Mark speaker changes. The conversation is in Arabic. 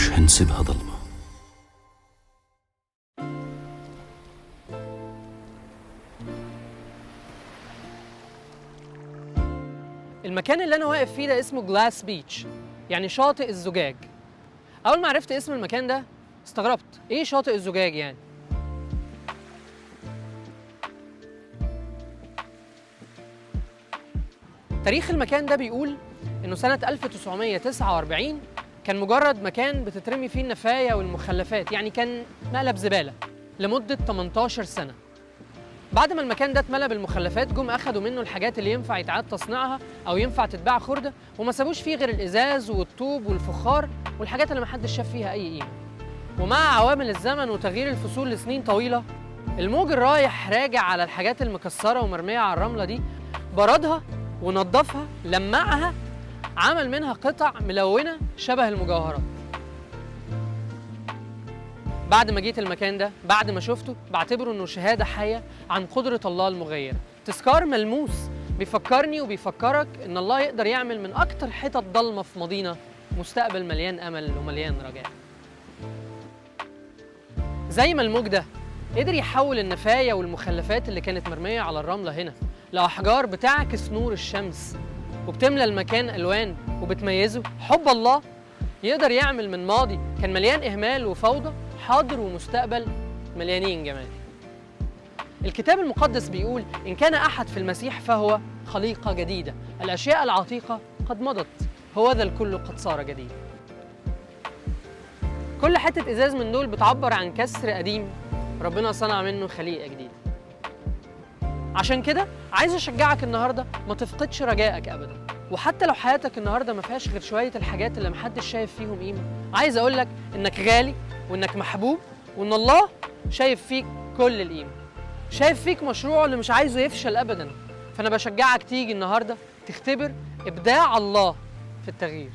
Speaker 1: مش هنسيبها ضلمة.
Speaker 2: المكان اللي أنا واقف فيه ده اسمه جلاس بيتش، يعني شاطئ الزجاج. أول ما عرفت اسم المكان ده استغربت، إيه شاطئ الزجاج يعني؟ تاريخ المكان ده بيقول إنه سنة 1949 كان مجرد مكان بتترمي فيه النفايا والمخلفات، يعني كان مقلب زبالة لمدة 18 سنة. بعد ما المكان ده اتملى بالمخلفات جم أخدوا منه الحاجات اللي ينفع يتعاد تصنيعها أو ينفع تتباع خردة، وما سابوش فيه غير الإزاز والطوب والفخار والحاجات اللي محدش شاف فيها أي قيمة. ومع عوامل الزمن وتغيير الفصول لسنين طويلة، الموج الرايح راجع على الحاجات المكسرة ومرمية على الرملة دي، بردها ونضفها لمعها، عمل منها قطع ملونة شبه المجوهرات. بعد ما جيت المكان ده، بعد ما شفته، بعتبره انه شهادة حية عن قدرة الله المغيرة، تذكار ملموس بيفكرني وبيفكرك ان الله يقدر يعمل من اكتر حتت ضلمة في ماضينا مستقبل مليان امل ومليان رجاء. زي ما الموج ده قدر يحول النفايا والمخلفات اللي كانت مرمية على الرملة هنا لأحجار بتعكس نور الشمس وبتملى المكان ألوان وبتميزه، حب الله يقدر يعمل من ماضي كان مليان إهمال وفوضى حاضر ومستقبل مليانين جمال. الكتاب المقدس بيقول إن كان أحد في المسيح فهو خليقة جديدة، الأشياء العتيقة قد مضت، هوذا الكل قد صار جديد. كل حتة إزاز من دول بتعبر عن كسر قديم ربنا صنع منه خليقة جديدة. عشان كده عايز أشجعك النهاردة ما تفقدش رجائك أبداً، وحتى لو حياتك النهاردة ما فيهاش غير شوية الحاجات اللي محدش شايف فيهم قيمة، عايز أقولك إنك غالي وإنك محبوب وإن الله شايف فيك كل القيمة، شايف فيك مشروع اللي مش عايزه يفشل أبداً. فأنا بشجعك تيجي النهاردة تختبر إبداع الله في التغيير.